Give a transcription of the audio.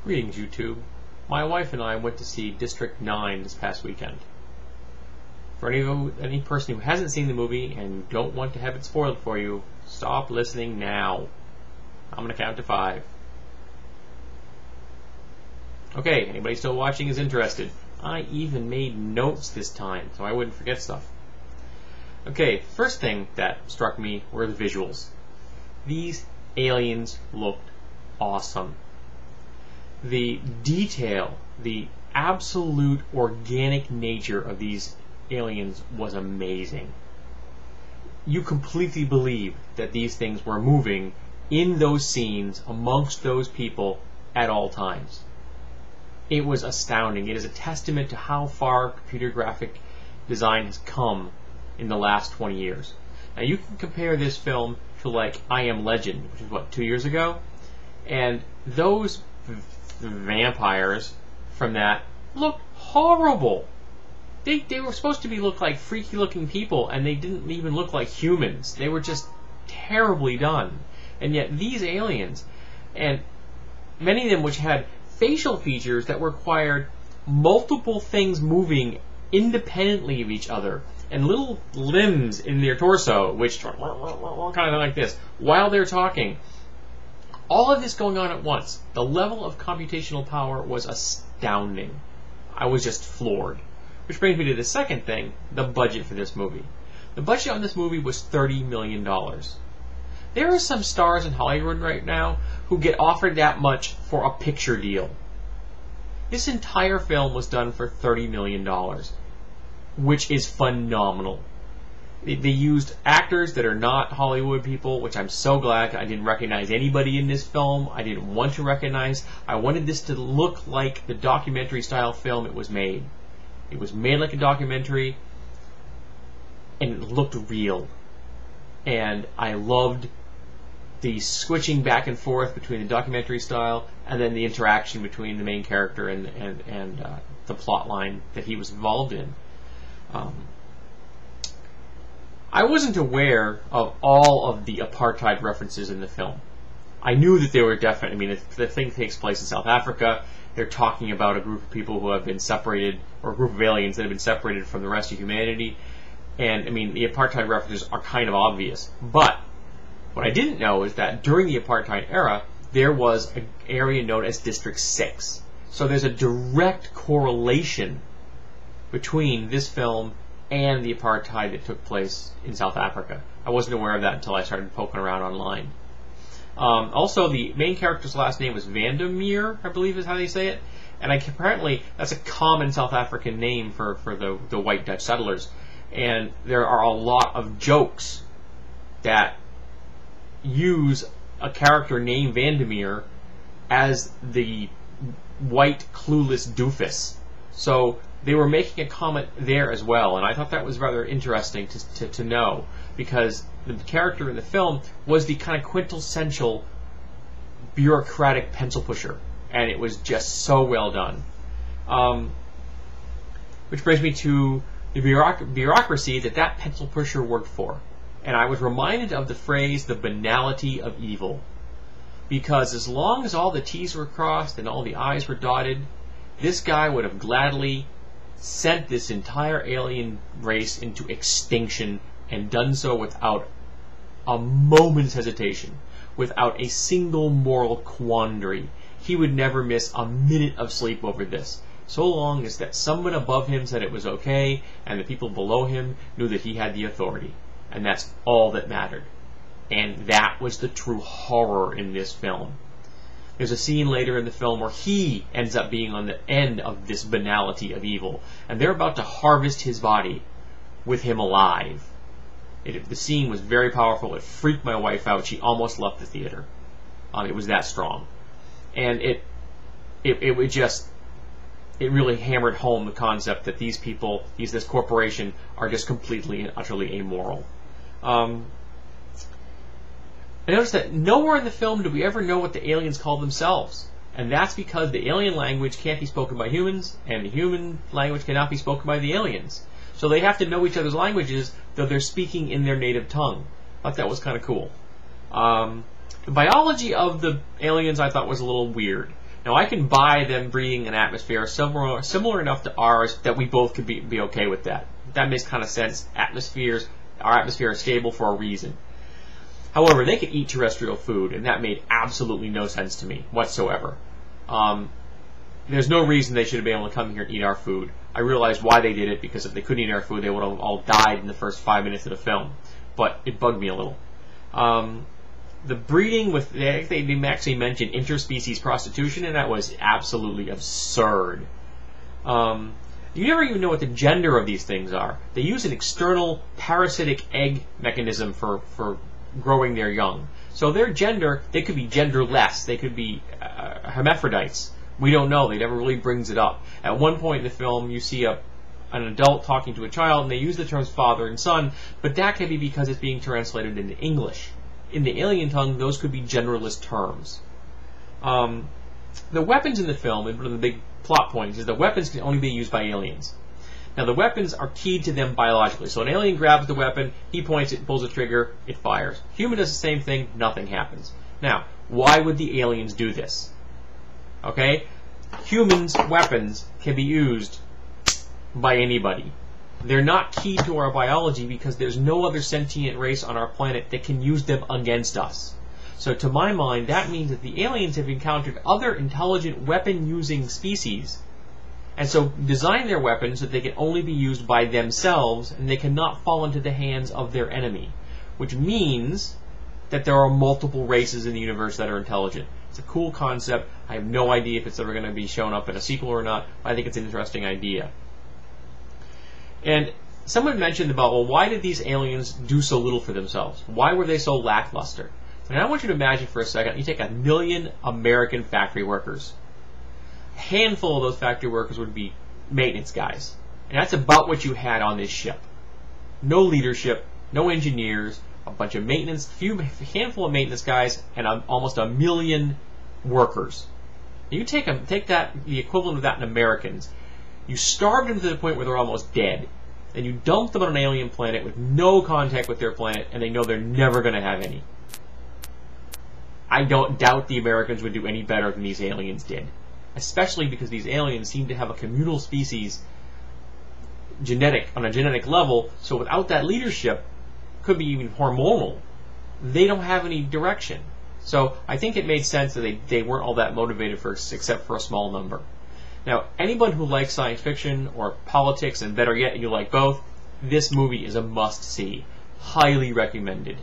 Greetings, YouTube. My wife and I went to see District 9 this past weekend. For any person who hasn't seen the movie and don't want to have it spoiled for you, stop listening now. I'm going to count to 5. Okay, anybody still watching is interested. I even made notes this time, so I wouldn't forget stuff. Okay, first thing that struck me were the visuals. These aliens looked awesome. The detail, the absolute organic nature of these aliens was amazing. You completely believe that these things were moving in those scenes amongst those people at all times. It was astounding. It is a testament to how far computer graphic design has come in the last 20 years. Now you can compare this film to like I Am Legend, which is what, 2 years ago? And those vampires from that looked horrible. They were supposed to look like freaky looking people, and they didn't even look like humans. They were just terribly done. And yet these aliens, and many of them which had facial features that required multiple things moving independently of each other, and little limbs in their torso which kind of like this while they're talking. All of this going on at once. The level of computational power was astounding. I was just floored. Which brings me to the second thing, the budget for this movie. The budget on this movie was $30 million. There are some stars in Hollywood right now who get offered that much for a picture deal. This entire film was done for $30 million, which is phenomenal. They used actors that are not Hollywood people, which I'm so glad. I didn't recognize anybody in this film. I didn't want to recognize. I wanted this to look like the documentary style film it was made. It was made like a documentary, and it looked real. And I loved the switching back and forth between the documentary style and then the interaction between the main character and the plot line that he was involved in. I wasn't aware of all of the apartheid references in the film. I knew that they were definite. I mean, the thing takes place in South Africa. They're talking about a group of people who have been separated, or a group of aliens that have been separated from the rest of humanity. And, I mean, the apartheid references are kind of obvious. But what I didn't know is that during the apartheid era, there was an area known as District 6. So there's a direct correlation between this film and the apartheid that took place in South Africa. I wasn't aware of that until I started poking around online. Also, the main character's last name was Vandermeer, I believe is how they say it. And apparently that's a common South African name for the white Dutch settlers. And there are a lot of jokes that use a character named Vandermeer as the white clueless doofus. So they were making a comment there as well, and I thought that was rather interesting to know, because the character in the film was the kind of quintessential bureaucratic pencil pusher, and it was just so well done. Which brings me to the bureaucracy that pencil pusher worked for. And I was reminded of the phrase, the banality of evil. Because as long as all the T's were crossed and all the I's were dotted, this guy would have gladly sent this entire alien race into extinction, and done so without a moment's hesitation, without a single moral quandary. He would never miss a minute of sleep over this, so long as that someone above him said it was okay, and the people below him knew that he had the authority. And that's all that mattered. And that was the true horror in this film. There's a scene later in the film where he ends up being on the end of this banality of evil, and they're about to harvest his body with him alive. The scene was very powerful. It freaked my wife out. She almost left the theater. It was that strong. And it really hammered home the concept that these people, this corporation, are just completely and utterly amoral. I noticed that nowhere in the film do we ever know what the aliens call themselves. And that's because the alien language can't be spoken by humans, and the human language cannot be spoken by the aliens. So they have to know each other's languages, though they're speaking in their native tongue. I thought that was kind of cool. The biology of the aliens I thought was a little weird. Now, I can buy them breeding an atmosphere similar enough to ours that we both could be okay with that. That makes kind of sense. Our atmosphere is stable for a reason. However, they could eat terrestrial food, and that made absolutely no sense to me whatsoever. There's no reason they should have been able to come here and eat our food. I realized why they did it, because if they couldn't eat our food, they would have all died in the first 5 minutes of the film. But it bugged me a little. The breeding with, they actually mentioned interspecies prostitution, and that was absolutely absurd. You never even know what the gender of these things are. They use an external parasitic egg mechanism for growing their young. So their gender, they could be genderless. They could be hermaphrodites. We don't know. They never really brings it up. At one point in the film, you see an adult talking to a child, and they use the terms father and son, but that could be because it's being translated into English. In the alien tongue, those could be genderless terms. The weapons in the film, and one of the big plot points, is that weapons can only be used by aliens. Now, the weapons are keyed to them biologically. So an alien grabs the weapon, he points it, pulls a trigger, it fires. Human does the same thing, nothing happens. Now, why would the aliens do this? Okay? Humans' weapons can be used by anybody. They're not key to our biology because there's no other sentient race on our planet that can use them against us. So to my mind, that means that the aliens have encountered other intelligent weapon-using species, and so design their weapons so that they can only be used by themselves, and they cannot fall into the hands of their enemy, which means that there are multiple races in the universe that are intelligent. It's a cool concept. I have no idea if it's ever going to be shown up in a sequel or not, but I think it's an interesting idea. And someone mentioned about, well, why did these aliens do so little for themselves? Why were they so lackluster? And I want you to imagine for a second, you take 1 million American factory workers. A handful of those factory workers would be maintenance guys. And that's about what you had on this ship. No leadership, no engineers, a bunch of maintenance, handful of maintenance guys, and almost 1 million workers. You take that, the equivalent of that in Americans, you starve them to the point where they're almost dead, and you dump them on an alien planet with no contact with their planet, and they know they're never going to have any. I don't doubt the Americans would do any better than these aliens did, especially because these aliens seem to have a communal species on a genetic level, so without that leadership, could be even hormonal, they don't have any direction. So I think it made sense that they weren't all that motivated except for a small number. Now, anyone who likes science fiction or politics, and better yet, you like both, this movie is a must-see. Highly recommended.